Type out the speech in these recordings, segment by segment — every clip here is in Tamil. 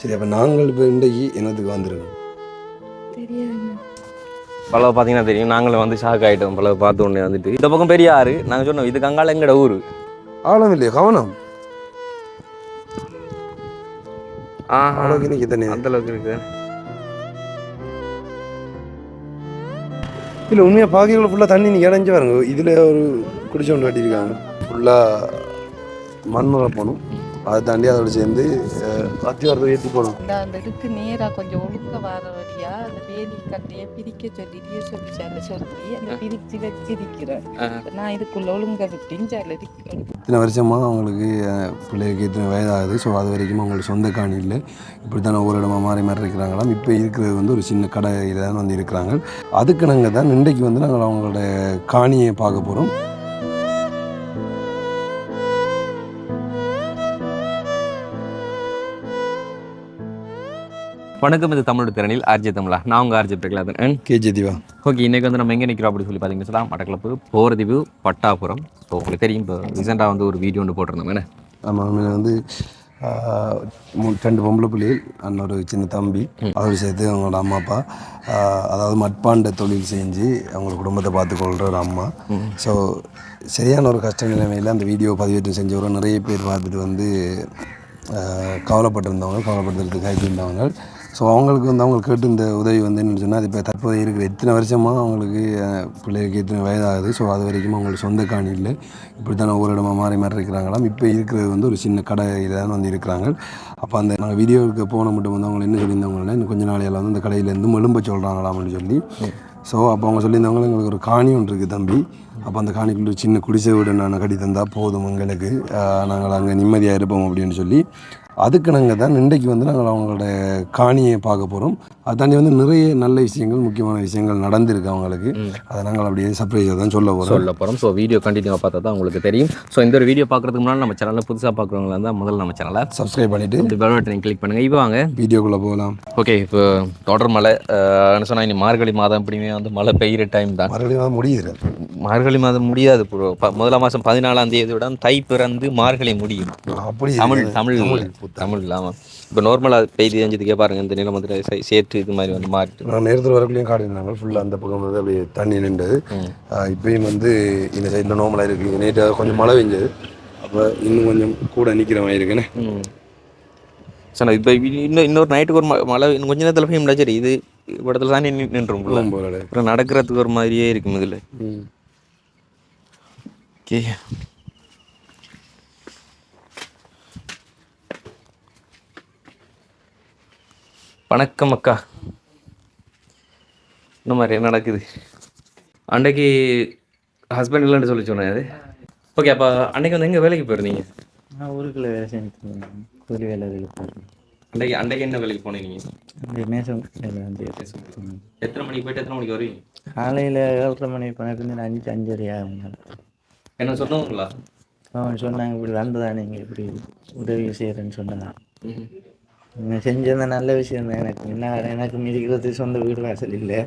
சரி, அப்போ நாங்கள் இப்போ இன்றைக்கு என்னத்துக்கு வந்துருக்கோம் தெரியாதுங்க. பழவை பார்த்தீங்கன்னா தெரியும். நாங்களும் வந்து ஷாக் ஆகிட்டோம். பழவை பார்த்து உடனே வந்துட்டு இந்த பக்கம் பெரிய ஆறு. நாங்கள் சொன்னோம் இது கங்கால எங்கட ஊர். ஆழம் இல்லையா கவனம் ஆஹா, அவ்வளோக்கு இன்னைக்கு தானே அந்த அளவுக்கு இருக்குது. இல்லை உண்மையாக பாக்கிகளை ஃபுல்லாக தண்ணி நீங்கள் இடைஞ்சி பாருங்க. இதில் ஒரு குடிச்சு கொண்டு கட்டியிருக்காங்க ஃபுல்லாக மண் போகணும். அதை தாண்டி அதோட சேர்ந்து அத்திவாரத்தை ஏற்றி போகணும். அந்த இதுக்கு நேராக கொஞ்சம் ஒழுக்க வர வழியா அந்த வேலி கட்டையை பிரிக்க சொல்லிட்டே சொல்லி அந்த பிரித்து வச்சிருக்கிறேன். நான் இதுக்குள்ள ஒழுங்க விட்டேன் சொல்ல இத்தனை வருஷமாக அவங்களுக்கு பிள்ளைகளுக்கு இத்தனை வயதாகுது. ஸோ அது வரைக்கும் அவங்களுக்கு சொந்த காணி இல்லை. இப்படி தானே ஒவ்வொரு இடமா மாறி மாறி இருக்கிறாங்களாம். இப்போ இருக்கிறது வந்து ஒரு சின்ன கடையில் தான் வந்து இருக்கிறாங்க. அதுக்கு நாங்கள் தான் இன்றைக்கு வந்து நாங்கள் அவங்களோட காணியை பார்க்க போகிறோம். வணக்கம், இது தமிழ் திறனில் ஆர்ஜே தமிழா. நான் உங்கள் ஆர்ஜே பிரகலாதன் கேஜே திவா. ஓகே, இன்றைக்கி வந்து நம்ம எங்கே நிற்கிறோம் அப்படின்னு சொல்லி பார்த்தீங்கன்னா சொல்லலாம் மட்டக்களப்பு போகிறதிவு பட்டாபுரம். ஸோ உங்களுக்கு தெரியும், இப்போ ரீசெண்டாக வந்து ஒரு வீடியோ ஒன்று போட்டிருந்தோம். என்ன ஆமாம், உண்மையில் வந்து 2 பொம்பளை பிள்ளைகள், அண்ணொரு சின்ன தம்பி, அதோடு சேர்த்து அவங்களோட அம்மா அப்பா, அதாவது மட்பாண்ட தொழில் செஞ்சு அவங்களோட குடும்பத்தை பார்த்துக்கொள்கிற ஒரு அம்மா. ஸோ சரியான ஒரு கஷ்ட நிலைமையில் அந்த வீடியோ பதிவேற்றம் செஞ்சவரை நிறைய பேர் பார்த்துட்டு வந்து கவலைப்பட்டிருந்தவங்க கைத்திருந்தவங்க. ஸோ அவங்களுக்கு வந்து அவங்க கேட்டு இந்த உதவி வந்து என்னென்னு சொன்னால், அது இப்போ தற்போது இருக்கிற இத்தனை வருஷமாக அவங்களுக்கு பிள்ளைகளுக்கு இத்தனை வயதாகுது. ஸோ அது வரைக்கும் அவங்களுக்கு சொந்த காணி இல்லை. இப்படி தானே ஒவ்வொரு இடமா மாறி மாறி இருக்கிறாங்களாம். இப்போ இருக்கிறது வந்து ஒரு சின்ன கடையில் தான் வந்து இருக்கிறாங்க. அப்போ அந்த நாங்கள் வீடியோவுக்கு போன மட்டும் வந்து அவங்க என்ன சொல்லியிருந்தவங்கன்னா, இன்னும் கொஞ்சம் நாளையில் வந்து அந்த கடையிலேருந்து எழும்ப சொல்கிறாங்களாம்னு சொல்லி. ஸோ அப்போ அவங்க சொல்லியிருந்தவங்க, எங்களுக்கு ஒரு காணி ஒன்று இருக்குது தம்பி, அப்போ அந்த காணிக்குள்ள சின்ன குடிசை வீடு நான் கட்டி தந்தால் போதும் எங்களுக்கு, நாங்கள் அங்கே நிம்மதியாக இருப்போம் அப்படின்னு சொல்லி. அதுக்கு நாங்கள் தான் இன்றைக்கு வந்து நாங்கள் அவங்களோட காணியை பார்க்க போகிறோம். அதை தாண்டி வந்து நிறைய நல்ல விஷயங்கள், முக்கியமான விஷயங்கள் நடந்திருக்கு அவங்களுக்கு. அதை நாங்கள் அப்படியே சர்ப்ரைஸாக தான் சொல்ல போகிறோம். ஸோ வீடியோ கண்டினியூவாக பார்த்தா தான் உங்களுக்கு தெரியும். ஸோ இந்த ஒரு வீடியோ பார்க்குறதுக்கு முன்னாடி நம்ம சேனலில் புதுசாக பார்க்குறவங்களா இருந்தால் முதல்ல நம்ம சேனலை சப்ஸ்கிரைப் பண்ணிவிட்டு இந்த பெல் பட்டனை கிளிக் பண்ணுங்கள். இப்போ வாங்க வீடியோக்குள்ளே போகலாம். ஓகே, இப்போ தொடர் மழை என்ன சொன்னால், இனி மார்கழி மாதம் எப்படியுமே வந்து மழை பெய்கிற டைம் தான். மார்கழி மாதம் முடியுது. மார்கழி மாதம் முடியாது ப்ரோ. முதலாம் மாதம் 14ஆம் தேதியோட தை பிறந்து மார்கழி முடியும். அப்படி தமிழ் இல்லாமல் இப்போ நார்மலாக பெய்து செஞ்சதுக்கே பாருங்கள், இந்த நிலம் வந்து சேற்று இது மாதிரி வந்து மாறிட்டு. நான் நேரத்தில் வரக்குள்ளேயும் காட்டியிருந்தாங்க ஃபுல்லாக அந்த பக்கம் வந்து அப்படியே தண்ணி நின்றது. இப்போயும் வந்து இந்த சைடில் நார்மலாக இருக்குது. நேற்று கொஞ்சம் மழை பெஞ்சது, அப்போ இன்னும் கொஞ்சம் கூட நிற்கிற மாதிரி இருக்குன்னு. சார் இப்போ இன்னொரு நைட்டுக்கு ஒரு மழை இன்னும் கொஞ்சம் நேரத்தில் போய் முடியாது. சரி, இது இடத்துல தான் நின்றும் அப்புறம் நடக்கிறதுக்கு ஒரு மாதிரியே இருக்கும் இதில். ஓகே, வணக்கம் அக்கா. இந்த மாதிரி என்ன நடக்குது? அன்றைக்கு ஹஸ்பண்ட் இல்லைன்னு சொல்லி சொன்னேன். அது ஓகே. அப்போ அன்றைக்கு வந்து எங்கே வேலைக்கு போயிருந்தீங்க? நான் ஊருக்குள்ளே வேலை செஞ்சுருந்தேன், கூலி வேலை போயிருந்தேன். அன்றைக்கு என்ன வேலைக்கு போனீங்க? மேசம் வேலை வந்து. எத்தனை மணிக்கு போயிட்டு எத்தனை மணிக்கு வருவீங்க? காலையில் 7:30 மணி போனது 5:30 ஆகும். என்ன சொன்னவங்களா? அவன் சொன்னாங்க, இப்படி வந்ததா நீங்கள் இப்படி உதவி செய்கிறேன்னு சொன்னாங்க. நீங்கள் செஞ்சது நல்ல விஷயம் தான். எனக்கு மிதிக்கிறது சொந்த வீடு வாசல் இல்லை.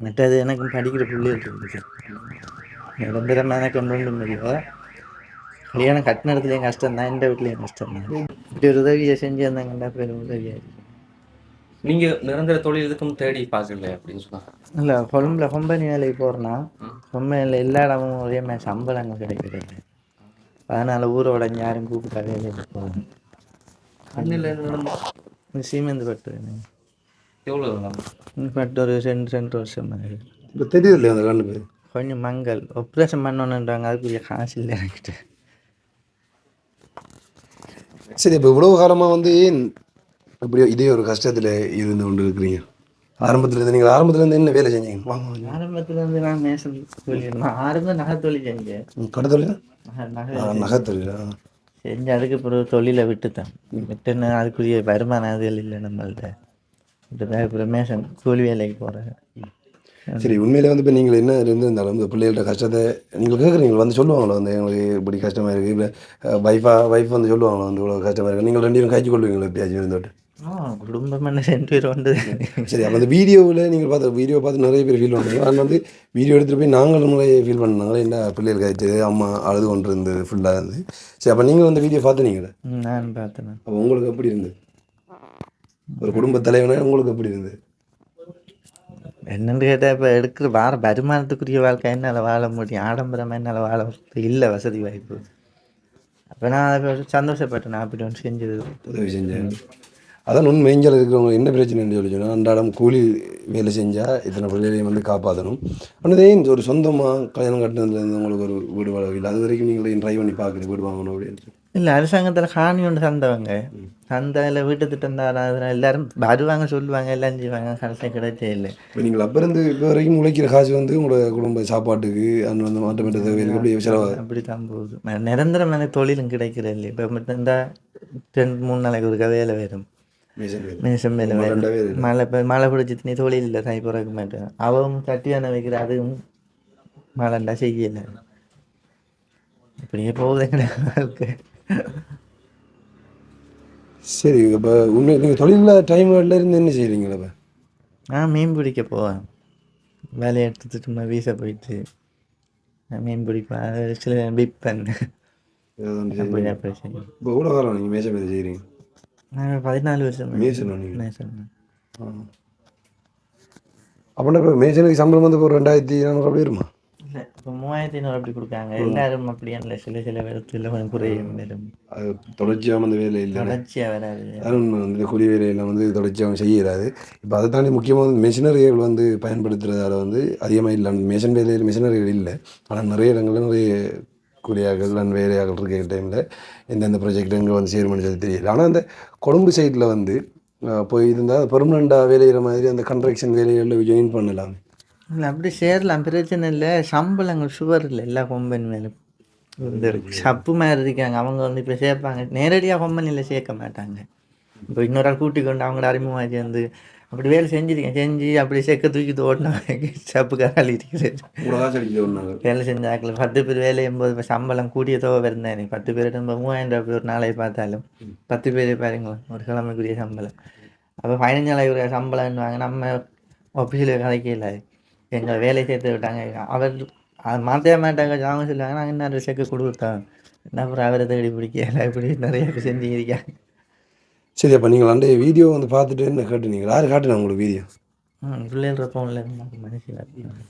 மற்றது எனக்கு படிக்கிற பிள்ளைகள் இருக்குது. நிரந்தரமாக எனக்கு ஒன்று முடியல. கல்யாணம் கட்டின இடத்துலையும் கஷ்டம் தான், இந்த வீட்லேயும் கஷ்டம் தான். இப்படி ஒரு உதவியை செஞ்சு வந்தாங்கண்டா பெரும் உதவியாக இருக்குது. நீங்கள் நிரந்தர தொழில் எதுக்கும் தேடி பார்க்கல அப்படின்னு சொன்னாங்க. இல்லை, கொம்பனி வேலைக்கு போகிறேன்னா கொம்பனியில் எல்லா இடமும் ஒரே மாதிரி சம்பளங்கள் கிடைக்கிறது. அதனால் ஊரோட யாரும் கூப்பிட்டா வேலைக்கு போகணும். சீமெந்து பட்டு எவ்வளோ பட்டு ஒரு 2 வருஷம் மாதிரி. இப்போ தெரியுது இல்லையா அந்த கண்ணு பேர்? கொஞ்சம் மங்கள் ஆப்ரேஷன் பண்ணணுன்றாங்க, அதுக்குரிய காசு இல்லை என்கிட்ட. சரி, இப்போ இவ்வளோ காலமாக வந்து இப்படி இதே ஒரு கஷ்டத்தில் இருந்து கொண்டு இருக்கிறீங்க. ஆரம்பத்துலேருந்து நீங்கள் ஆரம்பத்துலேருந்து என்ன வேலை செஞ்சீங்க? வாங்க. ஆரம்பத்துலேருந்து நான் மேசம் தொழில், நான் ஆரம்பம் நகை தொழில் செஞ்சேன். கடை தொழில்? நகை தொழில் செஞ்சு அதுக்கு பிறகு தொழிலை விட்டுட்டேன். விட்டுன்னு அதுக்குரிய வருமானம் அது இல்லை நம்மள்கிட்ட. இப்போ மேசன் கூலி வேலைக்கு போகிறேன். சரி, உண்மையிலே வந்து இப்போ நீங்கள் என்ன இருந்திருந்தாலும் இந்த பிள்ளைகள்கிட்ட கஷ்டத்தை நீங்கள் கேட்குறீங்க வந்து சொல்லுவாங்களோ வந்து எங்களுக்கு இப்படி கஷ்டமாக இருக்குது, இப்போ வைஃப் வந்து சொல்லுவாங்களோ வந்து இவ்வளோ கஷ்டமாக இருக்குது, நீங்கள் 2 பேரும் காய்ச்சி கொள்வீங்களோ எப்பயாச்சும் இருந்தோட்டு? குடும்பம் என்ன 2 பேர் வந்து. சரி, அப்போ அந்த வீடியோவில் நீங்கள் பார்த்து நிறைய பேர் ஃபீல் பண்ணுறீங்க. ஆனால் வந்து வீடியோ எடுத்துகிட்டு போய் நாங்கள் முறையே ஃபீல் பண்ணாங்களே, என்ன பிள்ளைகள் காய்ச்சி அம்மா அழுது கொண்டு இருந்தது ஃபுல்லாக இருந்து. சரி, அப்போ நீங்கள் வந்து வீடியோ பார்த்துனீங்களே? நான் பார்த்தேன். அப்போ உங்களுக்கு எப்படி இருந்தது? ஒரு குடும்ப தலைவனா உங்களுக்கு எப்படி இருந்தது? என்னன்னு கேட்டால் இப்போ எடுக்கிற வருமானத்துக்குரிய வாழ்க்கை என்னால் வாழ முடியும், ஆடம்பரமாக என்னால் வாழ இல்லை வசதி வாய்ப்பு. அப்போ நான் அதை சந்தோஷப்பட்டேன், நான் அப்படி ஒன்று செஞ்சது. உதவி செஞ்சேன். அதான் உண்மை. மேஞ்சல் இருக்கிறவங்க என்ன பிரச்சனைன்னு சொல்லி சொன்னால் அன்றாடம் கூலி வேலை செஞ்சால் இத்தனை பிள்ளைகளையும் வந்து காப்பாற்றணும். ஆனால் ஏன் ஒரு சொந்தமாக கல்யாணம் கட்டினதுலேருந்து உங்களுக்கு ஒரு வீடு வாழ இல்லை, அது வரைக்கும் நீங்களே ட்ரை பண்ணி பார்க்குறது வீடு வாங்கணும் அப்படின்ட்டு? இல்லை, அரசாங்கத்தில் காணி ஒன்று தந்தவங்க, சந்தையில் வீட்டு திட்டம் தான். அதனால் எல்லாரும் வருவாங்க, சொல்லுவாங்க, எல்லாம் செய்வாங்க, கடைசி கிடைச்சே இல்லை. இப்போ நீங்கள் அப்போ இருந்து இப்போ வரைக்கும் உழைக்கிற காசு வந்து உங்களோட குடும்ப சாப்பாட்டுக்கு அந்த வந்து மாற்றப்பட்ட தேவைகளுக்கு எப்படி செலவாகுது? அப்படி தான் போகுது. நிரந்தரம் எனக்கு தொழிலும் கிடைக்கிறது இல்லை. இப்போ இந்த 2-3 நாளைக்கு ஒரு வேலை வரும், மேசம் வேலை வரும். மழை பிடிச்சி நீ தொழில் இல்லை, சாய் பிறக்க மாட்டேன். அவன் கட்டியான வைக்கிற அதுவும் மழைண்டா செய்யலை. இப்படியே போகுது வாழ்க்கை. சரி, இப்போ உண்மை நீங்கள் தொழிலில் டைமில் இருந்து என்ன செய்கிறீங்களா? இப்போ நான் மீன் பிடிக்க போவேன், வேலையை எடுத்துட்டு சும்மா வீச போயிட்டு மீன் பிடிப்பேன், அது சில விற்பேன். அப்படி செய்யும். இப்போ கூட காலம் நீங்கள் மேசம் எது செய்கிறீங்க? நான் 14 வருஷம் மேசனா நீங்கள்? மேசன். அப்படின்னா இப்போ மேசனுக்கு சம்பளம் வந்து ஒரு 2400 அப்படி வருமா? இல்லை, இப்போ 3500 அப்படி கொடுக்காங்க. எல்லாரும் அப்படியே இல்லை, சில இடத்துல கொஞ்சம் குறையும் வரும். அது தொடர்ச்சியாக வந்து வேலை இல்லை, தொடர்ச்சியாக வராது. அதுவும் வந்து கூலி வேலையெல்லாம் வந்து தொடர்ச்சியாக செய்யறாது. இப்போ அதை தாண்டி முக்கியமாக வந்து மெஷினரிகள் வந்து பயன்படுத்துறதால வந்து அதிகமாக இல்லை. அந்த மெஷின் வேலையில் மெஷினரிகள் இல்லை. ஆனால் நிறைய இடங்களில் நிறைய கூலியாக்கள் அண்ட் வேலையாக்கள் இருக்கிற டைமில் எந்தெந்த ப்ராஜெக்ட் எங்கே வந்து சேருமானு சொல்லி தெரியல. ஆனால் அந்த கொழும்பு சைட்டில் வந்து போய் இருந்தால் பெர்மனண்ட்டாக வேலையிற மாதிரி அந்த கன்ஸ்ட்ரக்ஷன் வேலைகளில் ஜாயின் பண்ணலாம். இல்லை, அப்படி சேரலாம், பிரச்சனை இல்லை. சம்பளங்கள் சுவர் இல்லை, எல்லா கம்பெனி மேலும் இந்த சப்பு மாதிரி இருக்காங்க. அவங்க வந்து இப்போ சேர்ப்பாங்க, நேரடியாக கம்பெனியில் சேர்க்க மாட்டாங்க. இப்போ இன்னொரு ஆள் கூட்டி கொண்டு அவங்களோட அறிமுகமாக சேர்ந்து அப்படி வேலை செஞ்சுருக்கேன். செஞ்சு அப்படி சேர்க்க தூக்கி ஓடினா சப்புக்காரால் இருக்கிறது. வேலை செஞ்சாக்கில் 10 பேர் வேலை எம்போது இப்போ சம்பளம் கூடிய தொகை வருந்தேன். எனக்கு 10 பேர் 3000 ஒரு நாளை பார்த்தாலும் 10 பேர் பாருங்க ஒரு கிழமைக்குரிய சம்பளம். அப்போ 15,000 சம்பளம்னுவாங்க. நம்ம ஆஃபீஸில் கதைக்கல, எங்களை வேலை சேர்த்து விட்டாங்க. அவர் மாற்றவே மாட்டாங்க, அவங்க சொல்லுவாங்க நாங்கள் என்ன செக்கு கொடுத்தோம், என்ன அப்புறம் அவரை தேடி பிடிக்கல, இப்படி நிறைய செஞ்சுருக்காங்க. சரி, அப்போ நீங்கள் அந்த வீடியோ வந்து பார்த்துட்டு என்ன கேட்டுனீங்க? யார் காட்டுனா உங்களுக்கு வீடியோ? பிள்ளைன்ற ஃபோனில் மனுஷன்.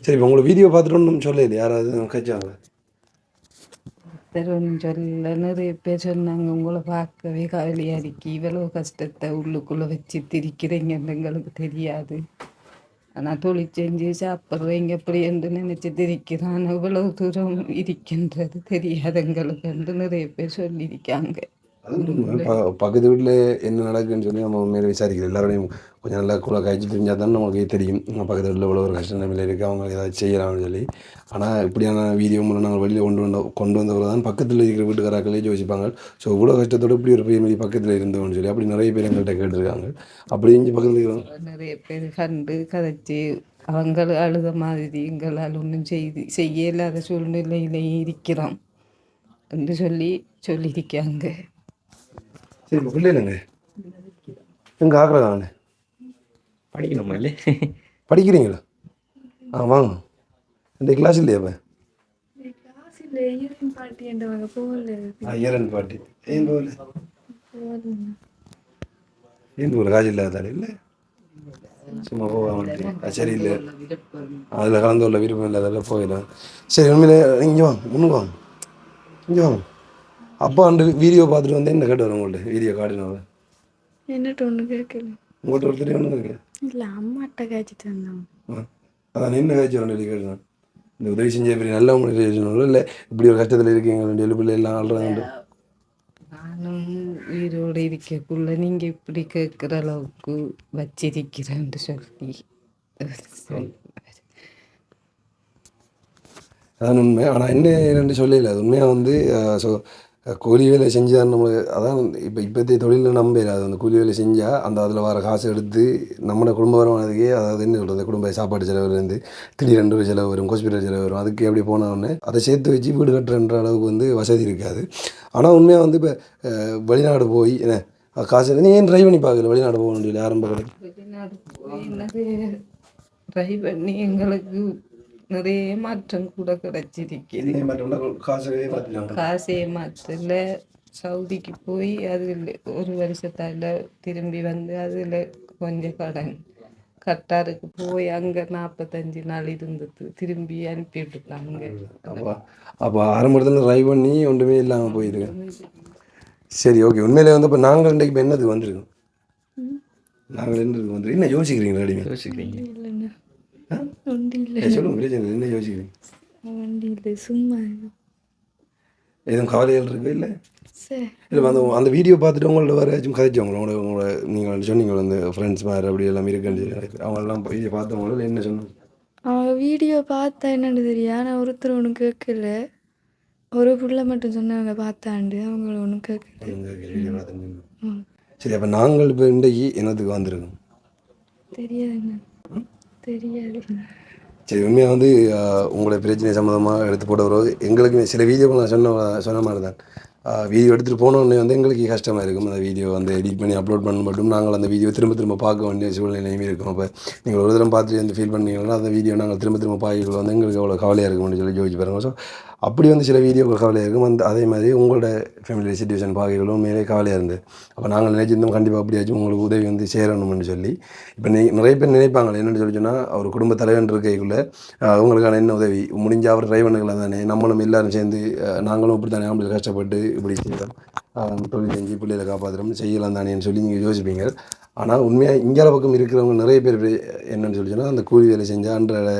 சரி, இப்போ உங்களுக்கு வீடியோ பார்த்துட்டு ஒன்றும் சொல்லல யாராவது கேட்சாங்களா? சொல்ல நிறைய பேர் சொன்னாங்க, உங்களை பார்க்கவே கவலையாக இருக்கு, இவ்வளோ கஷ்டத்தை உள்ளுக்குள்ளே வச்சு திரிக்கிறீங்கன்னு எங்களுக்கு தெரியாது. ஆனால் தொழில் செஞ்சு சாப்பிட்றீங்க எப்படி என்று நினச்சி திரிக்கிறான், இவ்வளோ தூரம் இருக்கின்றது தெரியாது எங்களுக்கு என்று நிறைய பேர் சொல்லியிருக்காங்க. பக்கத்து வீட்டில் என்ன நடக்குதுன்னு சொல்லி நம்ம உண்மையில விசாரிக்கிறோம். எல்லாரோடையும் கொஞ்சம் நல்லா கூட காய்ச்சி தெரிஞ்சால் தானே நமக்கு தெரியும் பக்கத்து வீட்டில் இவ்வளோ ஒரு கஷ்ட நிலையில் இருக்குது, அவங்க ஏதாச்சும் செய்யலாம்னு சொல்லி. ஆனால் இப்படியான வீடியோ மூலம் நாங்கள் வெளியில் கொண்டு வந்தவரை தான் பக்கத்தில் இருக்கிற வீட்டுக்காராக்களே யோசிப்பாங்க, ஸோ இவ்வளோ கஷ்டத்தோடு இப்படி ஒரு பையன் பக்கத்தில் இருந்தோம்னு சொல்லி அப்படி நிறைய பேர் எங்கள்கிட்ட கேட்டிருக்காங்க. அப்படி இங்கே பக்கத்தில் இருக்கிறோம் நிறைய பேர் கண்டு கதைச்சி அவங்க அழுத மாதிரி எங்களால் ஒன்றும் செய்ய இல்லாத சூழ்நிலையிலையும் இருக்கிறோம் என்று சொல்லியிருக்காங்க. சரி, இப்போ பிள்ளைங்க எங்கே ஆக்குறாங்க? படிக்கணுமா? இல்லை படிக்கிறீங்களா? வாங்க. இந்த கிளாஸ் இல்லையா? இப்போ இயரன் பாட்டி என்றவங்க போகல. இயரன் பாட்டி ஏன் போகல? ஏன் போகல? காசு இல்லாதால இல்லை, சும்மா போக சரி இல்லை, அதில் கலந்து உள்ள விருப்பம் இல்லாதால போயிடலாம். சரி, உண்மையிலே இங்கே வாங்க, முன்னு வாங்க, இங்கே வாங்க. அப்பா அந்த வீடியோ பார்த்துட்டு வந்து என்ன கேட்டு வரும் உங்கள்கிட்ட? வீடியோ காட்டினால என்னட்டு ஒன்று கேட்கல. உங்கள்கிட்ட ஒருத்தர் ஒன்று கேட்க இல்லை, அம்மாட்ட காய்ச்சிட்டு வந்தாங்க. அதான் என்ன காய்ச்சி வரணும் சொல்லி கேட்டுதான். இந்த உதவி செஞ்ச பெரிய நல்ல முறை இல்லை, இப்படி ஒரு கஷ்டத்தில் இருக்கீங்க ரெண்டு பிள்ளை எல்லாம் ஆள்றாங்க. நானும் உயிரோடு இருக்கக்குள்ள நீங்கள் இப்படி கேட்குற அளவுக்கு வச்சிருக்கிறேன்னு சொல்லி அதான் உண்மை. ஆனால் என்ன என்னென்னு சொல்லலை, அது உண்மையாக வந்து ஸோ கூலி வேலை செஞ்சால் நம்மளுக்கு அதான் இப்போத்தைய தொழிலில் நம்பல. அது அந்த கூலி வேலை செஞ்சால் அந்த அதில் வர காசு எடுத்து நம்மளோட குடும்ப வருமானத்துக்கே, அதாவது என்ன சொல்கிறது, குடும்ப சாப்பாடு செலவுலேருந்து திடீரென்று ஒரு செலவு வரும், ஹாஸ்பிட்டல் செலவு வரும், அதுக்கு எப்படி போனோடனே அதை சேர்த்து வச்சு வீடு கட்டுறன்ற அளவுக்கு வந்து வசதி இருக்காது. ஆனால் உண்மையாக வந்து இப்போ வெளிநாடு போய் என்ன காசு நீ ஏன் ட்ரை பண்ணி பார்க்கல? வெளிநாடு போகணும்னு சொல்லி ஆரம்ப காலம் வெளிநாடு போய் நிறைய ட்ரை பண்ணி எங்களுக்கு நிறைய மாற்றம் கூட கிடைச்சிருக்குது. காசே மாற்றல, சவுதிக்கு போய் அதில் ஒரு வருஷத்தால் திரும்பி வந்து அதில் கொஞ்சம் கடன், கட்டாருக்கு போய் அங்கே 45 நாள் இருந்தது, திரும்பி அனுப்பி விட்டுட்டாங்க. அப்போ ஆரம்பத்தில் ட்ரை பண்ணி ஒன்றுமே இல்லாமல் போயிருக்கு. சரி, ஓகே. உண்மையிலே வந்து இப்போ நாங்கள் இன்றைக்கு இப்போ என்னதுக்கு வந்திருக்கோம்? நாங்கள் என்னதுக்கு வந்துருக்கோம்? என்ன யோசிக்கிறீங்களா? அடிமை யோசிக்கிறீங்க? இல்லைண்ணா, ஒன்றும் இல்லை. சொல்லுங்கள், பிரச்சனை இல்லை. என்ன யோசிக்கிறீங்க? வண்டி இல்லை, சும்மா எதுவும் கவலைகள் இருக்கு இல்லை? சரி. இல்லை, அந்த வீடியோ பார்த்துட்டு உங்கள்ட்ட வேறு ஏதாச்சும் கதைச்சவங்களோட உங்களோட நீங்கள் சொன்னீங்க அந்த ஃப்ரெண்ட்ஸ் மாதிரி அப்படி எல்லாம் இருக்குன்னு அவங்கெல்லாம் வீடியோ பார்த்தவங்கள என்ன சொன்னாங்க? அவங்க வீடியோ பார்த்தா என்னன்னு தெரியா, நான் ஒருத்தர் ஒன்றும் கேட்கல, ஒரு பிள்ளை மட்டும் சொன்னவங்க பார்த்தாண்டு அவங்கள ஒன்றும் கேட்கல. வீடியோ பார்த்து. சரி, அப்போ நாங்கள் இப்போ இன்றைக்கு என்னத்துக்கு வந்திருக்கோம்? தெரியாதுண்ணா, தெரியாது. சரி, உண்மையாக வந்து உங்களுடைய பிரச்சனை சம்மந்தமாக எடுத்து போடுறோம். எங்களுக்கு சில வீடியோக்கள் நான் சொன்ன மாதிரி தான் வீடியோ எடுத்துகிட்டு போனோடனே வந்து எங்களுக்கு கஷ்டமாக இருக்கும். அந்த வீடியோ வந்து எடிட் பண்ணி அப்லோட் பண்ண மட்டும் நாங்கள் அந்த வீடியோ திரும்ப பார்க்க வேண்டிய சூழ்நிலையுமே இருக்கும். அப்போ நீங்கள் ஒரு தரம் பார்த்துட்டு வந்து ஃபீல் பண்ணீங்கன்னா அந்த வீடியோ நாங்கள் திரும்ப பார்க்கல வந்து எங்களுக்கு அவ்வளோ கவலையாக இருக்கும்னு சொல்லி யோசிச்சு பாருங்க. ஸோ அப்படி வந்து சில வீடியோக்கள் கவலையாக இருக்கும். அதே மாதிரி உங்களோட ஃபேமிலி சுச்சுவேஷன் பார்க்கலும் உண்மையிலே கவலையாக இருந்தது. அப்போ நாங்கள் நினைச்சிருந்தோம் கண்டிப்பாக அப்படியாச்சும் உங்களுக்கு உதவி வந்து சேரணும்னு சொல்லி. இப்போ நிறைய பேர் நினைப்பாங்களே என்னென்னு சொல்லி சொன்னால், அவர் குடும்ப தலைவன் இருக்கைக்குள்ளே அவங்களுக்கான என்ன உதவி முடிஞ்ச அவர் டிரைவனுகளை தானே நம்மளும் எல்லோரும் சேர்ந்து நாங்களும் இப்படி தானே நம்மளுக்கு கஷ்டப்பட்டு இப்படி செய்யலாம், தொழில் செஞ்சு பிள்ளைகளை காப்பாற்றுறோம் செய்யலாம் தானேன்னு சொல்லி நீங்கள் யோசிப்பீங்க. ஆனால் உண்மையாக இங்கே பக்கம் இருக்கிறவங்க நிறைய பேர் என்னென்னு சொல்லி சொன்னால், அந்த கூலி வேலை செஞ்சால் அன்றாட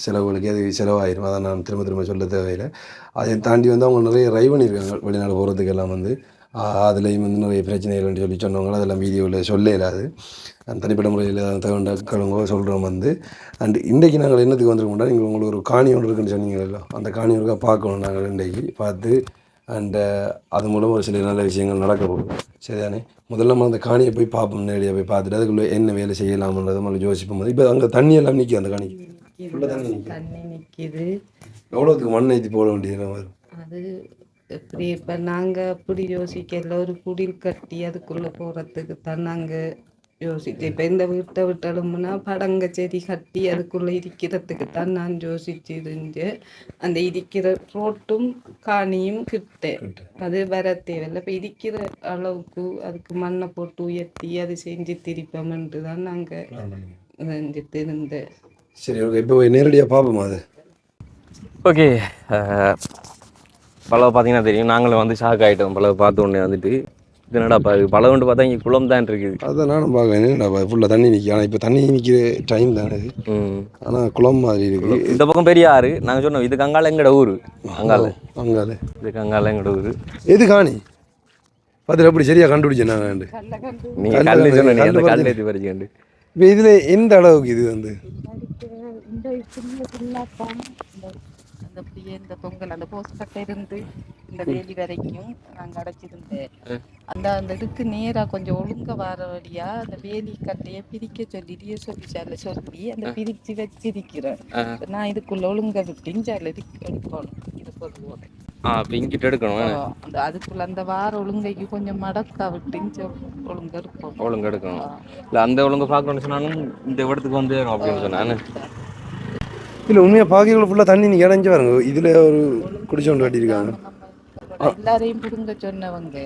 செலவுகளுக்கு அது செலவாயிடும். அதை நான் திரும்ப சொல்ல தேவையில்லை. அதை தாண்டி வந்து அவங்க நிறைய ட்ரைவ் பண்ணியிருக்காங்க வெளிநாடு போகிறதுக்கெல்லாம் வந்து. அதுலேயும் வந்து நிறைய பிரச்சனைகள்னு சொல்லி சொன்னவங்க அதெல்லாம் வீடியோவில் சொல்ல இல்லாது தனிப்பட்ட முறையில் தகவல்களுங்கோ சொல்கிறோம் வந்து. அண்ட் இன்றைக்கு நாங்கள் என்னத்துக்கு வந்துருக்கோம்னா, நீங்கள் உங்களுக்கு ஒரு காணி ஒன்று இருக்குன்னு சொன்னீங்களோ, அந்த காணி ஒருக்கா பார்க்கணும் நாங்கள் இன்றைக்கு பார்த்து. அண்டு அது மூலம் ஒரு சில நல்ல விஷயங்கள் நடக்க போகும். சரிதானே? முதல்ல நம்ம அந்த காணியை போய் பார்ப்போம், நேரடியாக போய் பார்த்துட்டு அதுக்குள்ளே என்ன வேலை செய்யலாம்ன்றதை நம்ம யோசிப்போம் போது இப்போ அங்கே தண்ணி எல்லாம் நிற்கி அந்த காணிக்கு தண்ணி நிற்கிது. எவ்வளோத்துக்கு மண் ஏற்றி போட வேண்டியது வரும்? அது எப்படி இப்போ நாங்கள் அப்படி யோசிக்கல, ஒரு குடில் கட்டி அதுக்குள்ளே போகிறதுக்கு தான் நாங்கள் யோசித்தேன். இப்போ இந்த வீட்டை விட்டாலும்னா படங்க செடி கட்டி அதுக்குள்ளே இருக்கிறதுக்கு தான் நான் யோசிச்சு இருந்தேன். அந்த இருக்கிற ரோட்டும் காணியும் கிட்ட அது வர தேவையில்லை. இப்போ இருக்கிற அளவுக்கு அதுக்கு மண்ணை போட்டு உயர்த்தி அது செஞ்சு திருப்பமென்று தான் நாங்கள் செஞ்சுட்டு இருந்தேன். சரி, ஓகே. இப்போ நேரடியாக பார்ப்போமா அது? ஓகே. பழவை பார்த்தீங்கன்னா தெரியும், நாங்களும் வந்து ஷாக் ஆகிட்டோம். பழவை பார்த்த உடனே வந்துட்டு இது என்னடாப்பா இது பழம் வந்து பார்த்தா இங்கே குளம் தான் இருக்குது. அதான் நானும் பார்க்குறேன், என்னடாப்பா ஃபுல்லாக தண்ணி நிற்கி. ஆனால் இப்போ தண்ணி நிற்கிற டைம் தானே இது. ஆனால் குளம் மாதிரி இருக்குது. இந்த பக்கம் பெரிய ஆறு. நாங்கள் சொன்னோம் இதுக்கு அங்கால எங்களோட ஊர். அங்கால இதுக்கு அங்கால எங்களோட ஊர். எது காணி பார்த்துட்டு அப்படி சரியாக கண்டுபிடிச்சேன் நாங்கள். நீங்கள் கல்லு சொன்ன நீ அந்த கல் ஏற்றி பறிச்சுக்கண்டு. இப்போ இதில் எந்த அளவுக்கு இது வந்து அந்த அப்படியே இந்த பொங்கல் அந்த போஸ்கட்டை இருந்து இந்த வேலி வரைக்கும் நாங்கள் அடைச்சிருந்தேன். அந்த இதுக்கு நேராக கொஞ்சம் ஒழுங்க வர வழியா அந்த வேலி கட்டையை பிரிக்க சொல்லிட்டு சொல்லி அந்த பிரித்து வச்சிருக்கிறேன். நான் இதுக்குள்ள ஒழுங்க விட்டு ஜால எடுக்கணும். இது பொதுவோம் அப்போ இங்கிட்ட எடுக்கணும். அந்த அதுக்குள்ள அந்த வார ஒழுங்கைக்கு கொஞ்சம் மடக்கா விட்டு ஒழுங்க எடுக்கணும். ஒழுங்கு எடுக்கணும். இல்லை அந்த ஒழுங்கு பார்க்கணும்னு சொன்னாலும் இந்த இடத்துக்கு வந்து அப்படின்னு சொன்னான்னு. இல்லை உண்மையாக பாக்கிகள் ஃபுல்லாக தண்ணி நீங்கள் இடைஞ்சி வருங்க. இதில் ஒரு குடிச்சோண்டு கட்டியிருக்காங்க. எல்லாரையும் புடுங்க சொன்னவங்க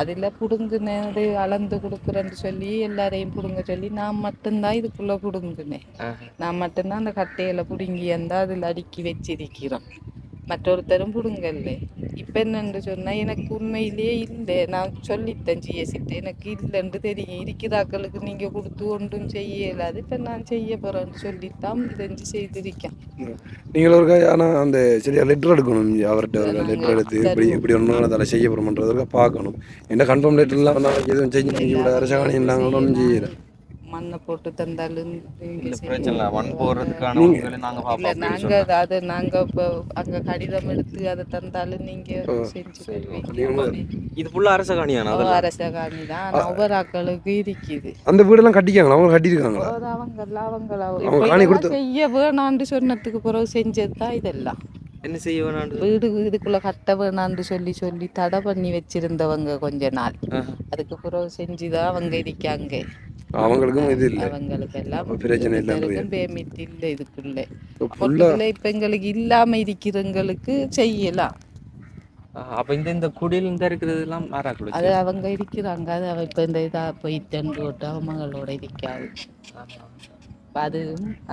அதுல புடுங்குனது அளந்து கொடுக்குறேன்னு சொல்லி எல்லாரையும் புடுங்க சொல்லி நான் மட்டும்தான் இதுக்குள்ள புடுங்குனேன். நான் மட்டும்தான் அந்த கட்டையில புடுங்கி இருந்தா அதுல அடுக்கி வச்சிருக்கிறோம். மற்றொருத்தரும் புடுங்கல்ல. இப்ப என்னன்னு சொன்னா எனக்கு உண்மையிலேயே இல்லை. நான் சொல்லிட்டேன் ஜிஎஸ்கிட்ட எனக்கு இல்லைன்னு தெரியும். இருக்கிறாக்களுக்கு நீங்க கொடுத்து ஒன்றும் செய்யலாது. இப்ப நான் செய்ய போறேன்னு சொல்லித்தான் தெரிஞ்சு செய்திருக்கேன். நீங்கள் ஒரு ஆனால் அந்த சரியா லெட்டர் எடுக்கணும். அவர்கிட்ட ஒரு லெட்டர் எடுத்து இப்படி இப்படி ஒன்றும் அதில் செய்ய போகிறோம்ன்றதுக்காக பார்க்கணும். என்ன கன்ஃபார்ம் லெட்டர்லாம் எதுவும் செஞ்சு விட அரசாணி நாங்களும் ஒன்றும் செய்யலை. மண்ணை போட்டு தந்தாலும் நாங்க அதை நாங்க இப்போ அங்க கடிதம் எடுத்து அதை தந்தாலும் நீங்க செஞ்சு தருவீங்க. இது ஃபுல்லா அரச காணியான அரச காணி தான் ஒவ்வொரு ஆக்களுக்கு இருக்குது. அந்த வீடெல்லாம் கட்டிக்காங்களா? அவங்க கட்டியிருக்காங்களா? அவங்க செய்ய வேணான்னு சொன்னதுக்கு பிறகு செஞ்சது தான் இதெல்லாம். என்ன செய்ய வேணாம் வீடு இதுக்குள்ள கட்ட வேணான்னு சொல்லி தடை பண்ணி வச்சிருந்தவங்க கொஞ்ச நாள். அதுக்கு பிறகு செஞ்சுதான் அவங்க இருக்காங்க. அவங்களுக்கும் இது இல்லை, அவங்களுக்கு எல்லாம் பிரச்சனை இல்லை, பேமிட் இல்லை இதுக்குள்ள. இப்ப எங்களுக்கு இல்லாம இருக்கிறவங்களுக்கு செய்யலாம். அப்போ இந்த குடியில் இந்த இருக்கிறதெல்லாம் மாறாக்குள்ள அது அவங்க இருக்கிறாங்க. அது அவ இப்போ இந்த இதாக போயிட்டு போட்டு அவங்களோட இருக்காது. அது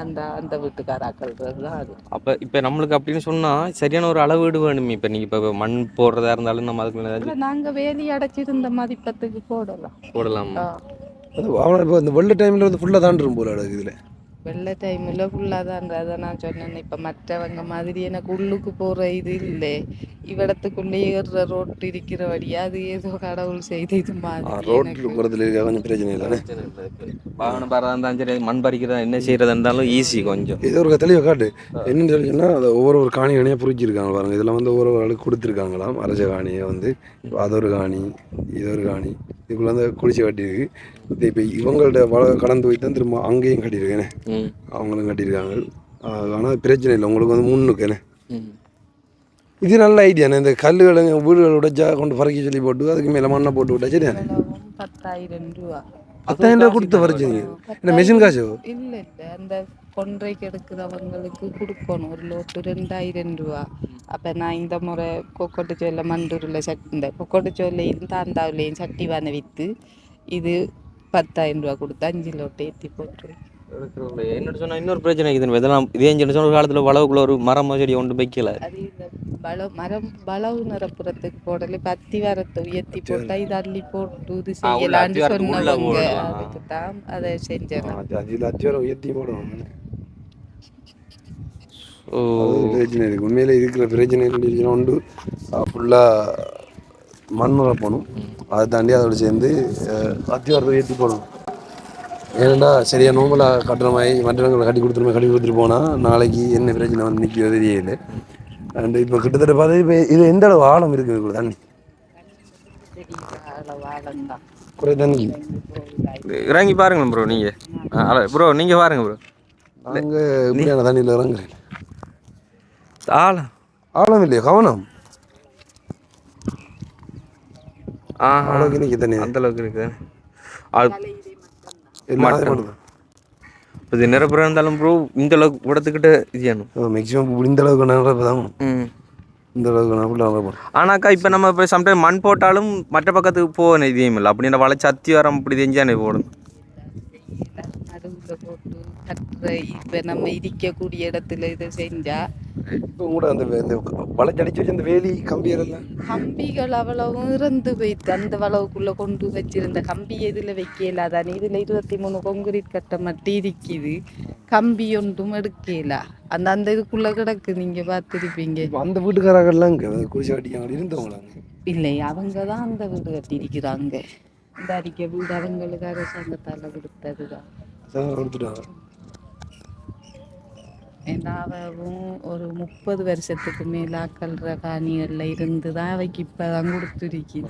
அந்த அந்த வீட்டுக்காராக்கள் தான் அது. அப்போ இப்போ நம்மளுக்கு அப்படின்னு சொன்னால் சரியான ஒரு அளவீடு வேணுமே. இப்போ நீங்கள் இப்போ மண் போடுறதா இருந்தாலும் நம்ம அதுக்கு இல்லை நாங்கள் வேலி அடைச்சிருந்த மதிப்பத்துக்கு போடலாம். போடலாமா? அவனை இப்போ இந்த வெள்ள டைமில் வந்து ஃபுல்லாக தாண்டிரும் போல இதில். வெள்ளை டைமில் ஃபுல்லாக தான் அதை நான் சொன்னேன். இப்போ மற்றவங்க மாதிரி எனக்கு உள்ளுக்கு போகிற இது இல்லை. இவ்விடத்துக்குள்ளே ஏறுற ரோட்டு இருக்கிறபடியா அது ஏதோ கடவுள் செய்த இது மாதிரி. ரோட்டில் போகிறதுல இருக்க கொஞ்சம் பிரச்சனை இல்லை. வாகனம் பறதா இருந்தாலும் சரி, மண் பறிக்கிறதா என்ன செய்கிறதா இருந்தாலும் ஈஸி கொஞ்சம். இது ஒரு தெளிவாக காட்டு என்னன்னு சொல்லிச்சுன்னா அதை ஒவ்வொரு காணி காணியாக புரிச்சிருக்காங்க பாருங்கள். இதில் வந்து ஒவ்வொரு ஆளுக்கு கொடுத்துருக்காங்களாம். அரச காணியை வந்து அது ஒரு காணி, இது ஒரு காணி, இதுக்குள்ளே வந்து குடிச்சு கட்டியிருக்கு. இப்போ இவங்கள்ட்ட கடந்து போய் தான் திரும்ப அங்கேயும் கட்டியிருக்கேனே, அவங்களும் கட்டியிருக்காங்க. ஆனால் பிரச்சனை இல்லை, உங்களுக்கு வந்து முன்னுக்கேனே. இது நல்ல ஐடியாண்ணே. இந்த கல்லுகளை வீடுகள் உடைச்சா கொண்டு பறக்க சொல்லி போட்டு அதுக்கு மேலே மண்ணை போட்டு விட்டா சரியாண்ணே. 10,000 ரூபா. 10,000 ரூபா கொடுத்து வரைச்சிங்க என்ன மெஷின் காசு? இல்லை இல்லை, அந்த கொன்றைக்கு எடுக்கிறவங்களுக்கு கொடுக்கணும் ஒரு லோட்டு 2,000 ரூபா. அப்போ நான் இந்த முறை கொக்கோட்டுச்சோரில் மண்டூரில் இந்த கொக்கோட்டுச்சோர்லையும் தாந்தாவிலையும் சட்டி வானை விற்று இது 10,000 ரூபா கொடுத்து 5 லோட்டு ஏற்றி போட்டுருவேன். என்னோட சொன்னால் இன்னொரு பிரச்சனை இருக்குது. இதெல்லாம் இதே சொன்ன ஒரு காலத்தில் வளவுக்குள்ள ஒரு மரம் செடி ஒன்று வைக்கல. அது இந்த மரம் வளவு நிரப்புறத்துக்கு போடல. பத்தி வரத்தை உயர்த்தி போட்டால் இது அள்ளி போட்டு இது செய்யலான்னு சொன்னவங்க. அதுக்கு தான் அதை செஞ்சேன். அதில் 10,000 உயர்த்தி போடுவோம். பிரச்சனை இருக்குது உண்மையிலே. இருக்கிற பிரச்சனை என்ன உண்டு, ஃபுல்லாக மண் போகணும். அதை தாண்டி அதோட சேர்ந்து 10,000 உயர்த்தி போடணும். ஏன்னா சரியா நோம்பலாக கட்டுற மாதிரி மற்றவங்களை கட்டி கொடுத்துட்டு போனால் நாளைக்கு என்ன பிரச்சனை வந்து நிற்க தெரியல. அண்ட் இப்போ கிட்டத்தட்ட பார்த்து இப்போ இது எந்த அளவு ஆழம் இருக்குது கூட தண்ணி? குறை தண்ணி இறங்கி பாருங்க ப்ரோ. நீங்கள் ப்ரோ நீங்கள் பாருங்க ப்ரோ. நாங்கள் இப்படியான தண்ணியில் இறங்குறேன். ஆழம் ஆழம் இல்லையா? கவனம் அளவுக்கு நிற்க தண்ணி அந்த அளவுக்கு இருக்குது. இது நிரப்புற இருந்தாலும் ப்ரோ இந்த அளவுக்கு விடத்துக்கிட்ட இது செய்யணும். மேக்ஸிமம் இந்த அளவுக்கு நிரப்பு தான் இந்த அளவுக்கு நிரப்பு. ஆனாக்கா இப்போ நம்ம இப்போ சம்டைம் மண் போட்டாலும் மற்ற பக்கத்துக்கு போகணும். இதையும் இல்லை அப்படின்னா வளைச்சி அத்தி வரம் இப்படி தெரிஞ்சானே போடணும். நடுவில் போட்டு கட்டுற இப்போ நம்ம இருக்கக்கூடிய இடத்துல இதை செஞ்சா இப்போ கூட அந்த வளைச்சடிச்சு வச்சு அந்த வேலி கம்பிகள் அவ்வளவும் இறந்து போயிட்டு அந்த வளவுக்குள்ள கொண்டு வச்சிருந்த கம்பி எதுல வைக்கல. தானே இதுல 23 கொங்கிரீட் கட்ட மட்டும் இருக்குது. கம்பி ஒன்றும் எடுக்கல. அந்த அந்த இதுக்குள்ள கிடக்கு. நீங்க பார்த்துருப்பீங்க. அந்த வீட்டுக்காரர்கள்லாம் குடிசை கட்டிக்காங்க இருந்தவங்களாங்க இல்லை, அவங்க தான் அந்த வீடு கட்டி இருக்கிறாங்க. இந்த அறிக்கை வீடு அவங்களுக்கு அரசாங்கத்தால் கொடுத்ததுதான். அவவும் ஒரு 30 வருஷத்துக்கு மேலே கல்ற காணிகளில் இருந்து தான் அவைக்கு இப்போ தான் கொடுத்துருக்கீங்க.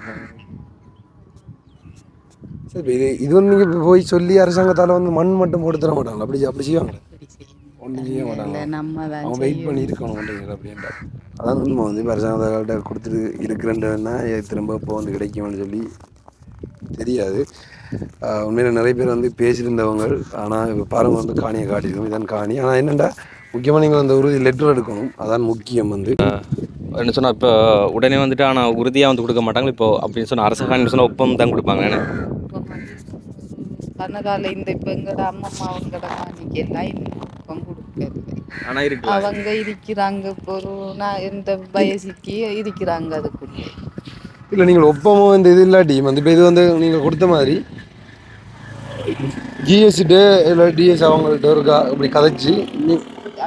சரி, இது வந்து நீங்கள் போய் சொல்லி அரசாங்கத்தால் வந்து மண் மட்டும் போட்டு தர மாட்டாங்க. அப்படி செய்வாங்க. ஒன்றும் செய்ய மாட்டாங்க. நம்ம தான் அவங்க வெயிட் பண்ணி இருக்கணும் அப்படின்ட்டு. அதான் நம்ம வந்து இப்போ அரசாங்கத்தால்கிட்ட கொடுத்துட்டு இருக்கிறேன்னா திரும்ப இப்போ வந்து கிடைக்கும்னு சொல்லி தெரியாது. உண்மையில் நிறைய பேர் வந்து பேசியிருந்தவங்க. ஆனால் இப்போ பாருங்கள் வந்து காணியை காட்டியிருக்கோம். இதான் காணி. ஆனால் என்னென்னா முக்கியமாக நீங்கள் அந்த உறுதி லெட்டர் எடுக்கணும். அதான் முக்கியம். வந்து என்ன சொன்னால் இப்போ உடனே வந்துட்டு ஆனால் உறுதியாக வந்து கொடுக்க மாட்டாங்க. இப்போ அப்படின்னு சொன்னால் அரசு காணி சொன்னால் ஒப்பம் தான் கொடுப்பாங்க. ஏன்னா கனகால இந்த இப்போ எங்களோட அம்மா அவங்களோட காணிக்கு எல்லாம் ஒப்பம் கொடுக்கறது. ஆனால் இருக்கு அவங்க இருக்கிறாங்க. இப்போ இந்த வயசுக்கு இருக்கிறாங்க. அதுக்குள்ளே இல்லை நீங்கள் ஒப்பமும் இந்த இது இல்லாட்டி வந்து இப்போ இது வந்து நீங்கள் கொடுத்த மாதிரி ஜிஎஸ்சிட்டு இல்லை டிஎஸ் அவங்கள்ட்ட இருக்கா இப்படி கதைச்சி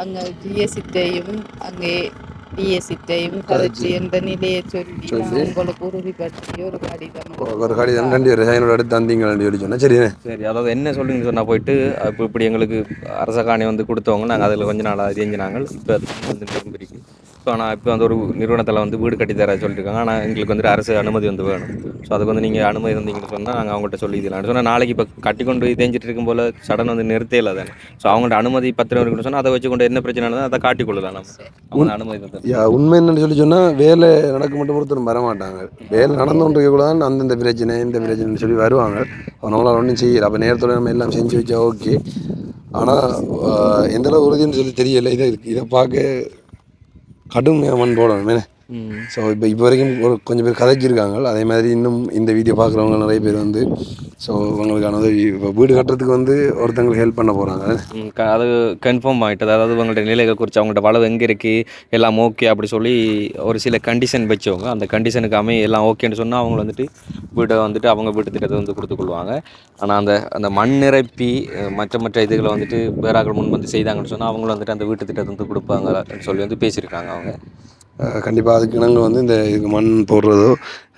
அங்கே ஜிஎஸ்சிட்டையும் அங்கே டிஎஸ்சிட்டையும் கதைச்சி எந்த நிலையை சொல்லி உங்களுக்கு உறுதிப்படுத்தி ஒரு கடிதம் 2 சைனோட எடுத்து தந்தீங்கன்னு சொல்லி சொன்னால் சரிண்ணே. சரி, அதாவது என்ன சொல்லுங்க சொன்னால் போயிட்டு இப்போ இப்படி எங்களுக்கு அரச காணி வந்து கொடுத்தவங்க நாங்கள் அதில் கொஞ்சம் நாளாக தெரிஞ்சினாங்க. இப்போ வந்து நிரம்பிருக்கு. ஸோ ஆனால் இப்போ வந்து ஒரு நிறுவனத்தில் வந்து வீடு கட்டித்தர சொல்லியிருக்காங்க. ஆனால் எங்களுக்கு வந்துட்டு அரசு அனுமதி வந்து வேணும். ஸோ அதுக்கு வந்து நீங்கள் அனுமதி தந்தீங்கன்னு சொன்னால் நாங்கள் அவங்கள்ட்ட சொல்லிக்கலாம். சொன்னால் நாளைக்கு இப்போ கட்டி கொண்டு போய் தேஞ்சிட்டு இருக்கும் போல் சடன் வந்து நிறுத்தே இல்லை தானே. ஸோ அவங்கள்ட்ட அனுமதி பத்திரம் இருக்குன்னு சொன்னால் அதை வச்சு கொண்டு என்ன பிரச்சனை நடந்தால் அதை காட்டி கொள்ளலாம். நம்ம அவங்க அனுமதி தந்தோம். உண்மை என்னன்னு சொல்லி சொன்னால் வேலை நடக்க மட்டும் ஒருத்தரும் வர மாட்டாங்க. வேலை நடந்துகிட்டு கூட தான் அந்தந்த பிரச்சனை இந்த பிரச்சனைன்னு சொல்லி வருவாங்க. அவங்களால ஒன்றும் செய்யலை. அப்போ நேரத்தோடு நம்ம எல்லாம் செஞ்சு வச்சா ஓகே. ஆனால் எந்தளவு உறுதின்னு சொல்லி தெரியலை. இதை பார்க்க கடுமையாக மண் போடணும். ஸோ இப்போ வரைக்கும் கொஞ்சம் பேர் கதைச்சிருக்காங்க. அதே மாதிரி இன்னும் இந்த வீடியோ பார்க்குறவங்க நிறைய பேர் வந்து ஸோ அவங்களுக்கான உதவி இப்போ வீடு கட்டுறதுக்கு வந்து ஒருத்தங்களுக்கு ஹெல்ப் பண்ண போகிறாங்க. அது கன்ஃபார்ம் ஆகிட்டது. அதாவது உங்கள்ட்ட நிலைகள் குறித்து அவங்கள்ட்ட வளவு எங்கே இருக்குது எல்லாம் ஓகே அப்படி சொல்லி ஒரு சில கண்டிஷன் வச்சவங்க. அந்த கண்டிஷனுக்கு எல்லாம் ஓகேன்னு சொன்னால் அவங்க வந்துட்டு வீட்டை வந்துட்டு அவங்க வீட்டு திட்டத்தை வந்து கொடுத்துக்கொள்வாங்க. ஆனால் அந்த மண் நிரப்பி மற்ற இதுகளை வந்துட்டு வேறாக்கள் முன் வந்து செய்தாங்கன்னு சொன்னால் அவங்களும் வந்துட்டு அந்த வீட்டு திட்டத்தை வந்து கொடுப்பாங்கன்னு சொல்லி வந்து பேசியிருக்காங்க அவங்க. கண்டிப்பாக அதுக்கு நாங்கள் வந்து இந்த இதுக்கு மண் போடுறதோ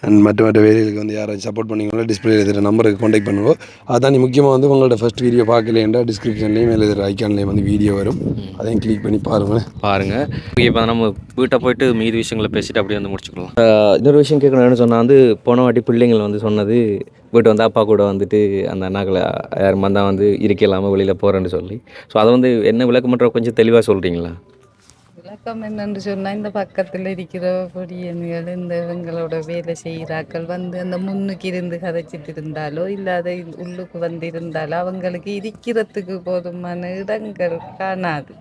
அண்ட் மற்ற வேலைகளுக்கு வந்து யாராச்சும் சப்போர்ட் பண்ணிங்களோ டிஸ்பிளே எழுதுகிற நம்பருக்கு கான்டாக்ட் பண்ணுவோம். அதான் முக்கியமாக வந்து உங்களோட ஃபஸ்ட் வீடியோ பார்க்கலேண்டா டிஸ்கிரிப்ஷன்லேயும் எழுதுகிற ஐக்கான்லேயும் வந்து வீடியோ வரும். அதையும் கிளிக் பண்ணி பாருங்கள். இப்போ நம்ம வீட்டை போயிட்டு மீதி விஷயங்களை பேசிட்டு அப்படியே வந்து முடிச்சுக்கலாம். இன்னொரு விஷயம் கேட்கணும்னு சொன்னால் வந்து போன வாட்டி பிள்ளைங்கள் வந்து சொன்னது வீட்டை வந்து அப்பா கூட வந்துட்டு அந்த அண்ணாக்களை யார் மந்தான் வந்து இருக்க இல்லாமல் வெளியில் போகிறேன்னு சொல்லி. ஸோ அதை வந்து என்ன விளக்கம் பண்ணுற கொஞ்சம் தெளிவாக சொல்கிறீங்களா? விளக்கம் என்னன்னு சொன்னால் இந்த பக்கத்தில் இருக்கிற பொடியன்கள் இந்த இவங்களோட வேலை செய்கிறாக்கள் வந்து அந்த முன்னுக்கு இருந்து கதைச்சிட்டு இருந்தாலோ இல்லாத உள்ளுக்கு வந்து இருந்தாலோ அவங்களுக்கு இருக்கிறதுக்கு போதுமான இடங்கள் காணாது.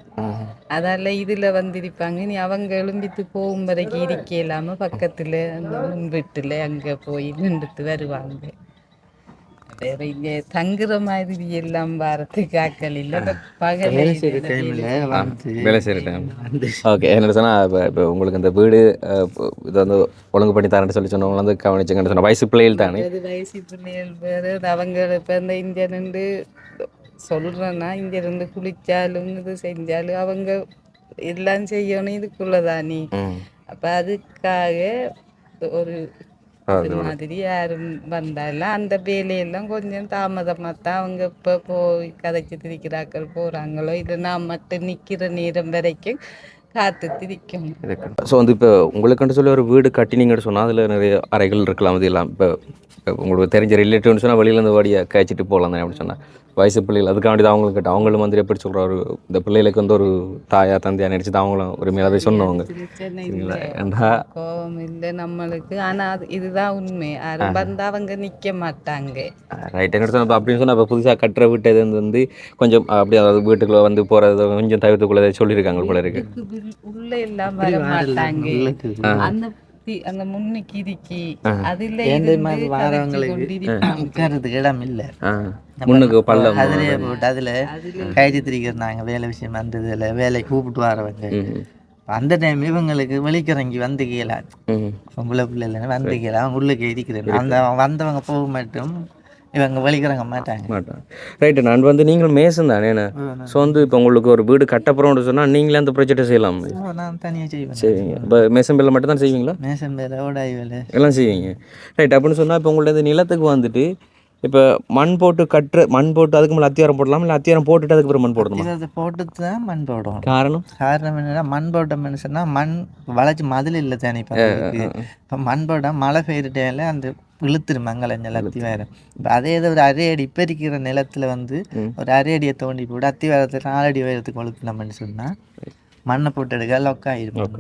அதால் இதில் வந்திருப்பாங்க. நீ அவங்க எழும்பிட்டு போகும் வரைக்கும் இருக்க இல்லாமல் பக்கத்தில் அந்த முன் வீட்டில் அங்கே போய் நின்றுட்டு வருவாங்க. வேற இங்கே தங்குற மாதிரி எல்லாம் வாரத்துக்கு ஆக்கள் இல்லை. வேலை செய்கிற டைம் ஓகே. என்ன சொன்னால் இப்போ உங்களுக்கு இந்த வீடு இதை வந்து ஒழுங்கு பண்ணி தரேன்னு சொல்லி சொன்னவங்க வந்து கவனிச்சுங்கன்னு சொன்னால் வயசு பிள்ளைகள் தானே. வயசு பிள்ளைகள் வேறு அவங்க இப்போ இந்த இங்கே நின்று சொல்கிறேன்னா இங்கே இருந்து குளித்தாலும் இது செஞ்சாலும் அவங்க எல்லாம் செய்யணும் இதுக்குள்ளதானே. அப்போ அதுக்காக ஒரு இது மாதிரி யாரும் வந்தாலும் அந்த வேலையெல்லாம் கொஞ்சம் தாமதமாக தான் அவங்க இப்போ போய் கதைச்சி திரிக்கிறாக்கள் போகிறாங்களோ இல்லை நான் மட்டும் நிற்கிற நேரம் வரைக்கும் காத்து திரிக்கணும். ஸோ வந்து இப்போ உங்களுக்குன்னு சொல்லி ஒரு வீடு கட்டினீங்கன்னு சொன்னால் அதில் நிறைய அறைகள் இருக்கலாம். அது எல்லாம் இப்போ உங்களுக்கு தெரிஞ்ச ரிலேட்டிவ்னு சொன்னால் வெளியிலேருந்து வாடியை காய்ச்சிட்டு போகலாம் தானே அப்படின்னு சொன்னால் வயசு பிள்ளைகள் அதுக்காண்டி தான் அவங்களுக்கு கேட்டு அவங்களும் வந்து எப்படி சொல்கிற ஒரு இந்த பிள்ளைகளுக்கு வந்து ஒரு தாயா தந்தையாக நினச்சி தான் அவங்களும் ஒரு மேலே போய் சொன்னவங்க. கோபம் இல்லை நம்மளுக்கு. ஆனால் இதுதான் உண்மை. யாரும் வந்து அவங்க நிற்க மாட்டாங்க. ரைட். என்ன சொன்னால் அப்படின்னு சொன்னால் இப்போ புதுசாக கட்டுற வீட்டு இது வந்து கொஞ்சம் அப்படி அதாவது வீட்டுக்குள்ளே வந்து போகிறது கொஞ்சம் தவிர்த்துக்குள்ளே சொல்லியிருக்காங்க போல இருக்கு. உள்ள எல்லாம் வர மாட்டாங்க. அந்த முன்னுக்கு இருக்கி அதுல உட்கார்றதுக்கு இடம் இல்லை. முன்னுக்கு பல்ல அதுலயே போட்டு அதுல கைது திரிக்கிறாங்க. வேலை விஷயம் வந்ததுல வேலை கூப்பிட்டு வரவங்க அந்த டைம் இவங்களுக்கு வெளிக்கிறங்கி வந்து கேளாது. பொம்பளை பிள்ளை வந்து கேளா அவங்க உள்ளுக்கு இருக்கிறேன். அந்த வந்தவங்க போக மட்டும் இவங்க வலிக்கிறாங்க மாட்டாங்க. ரைட்டு. நான் வந்து நீங்கள் மேசன் தானே. ஸோ வந்து இப்போ உங்களுக்கு ஒரு வீடு கட்டப்புறம்னு சொன்னால் நீங்களே அந்த ப்ராஜெக்டை செய்யலாம். நான் தனியாக செய்வேன். சரிங்க. இப்போ மேசன் வேலை மட்டும் தான் செய்வீங்களா? மேசன் வேலை ஓடாய் வேலை எல்லாம் செய்வீங்க. ரைட். அப்படின்னு சொன்னால் இப்போ உங்களோட நிலத்துக்கு வந்துட்டு இப்போ மண் போட்டு அதுக்கு மேலே அத்தியாரம் போடலாம், இல்லை அத்தியாரம் போட்டுட்டு அதுக்கப்புறம் மண் போடணும்? அதை போட்டுட்டு தான் மண் போடணும். காரணம் என்னன்னா மண் போட்ட மனுஷன்னா மண் வளைச்சி மதில் இல்லை தானே. இப்போ மண் போட்டால் மழை பெய்யுற டைமில் அந்த இழுத்துரு மங்களம் நிலத்தி வேறு. இப்போ அதே இதை ஒரு அரை அடி இப்போ இருக்கிற நிலத்தில் வந்து ஒரு அரை அடியை தோண்டி போட்டு அத்தி வேரத்தில் 4 அடி உயரத்துக்கு கொளுத்தினோம்னு சொன்னால் மண்ணை போட்டு எடுக்க லொக்காயிரும்.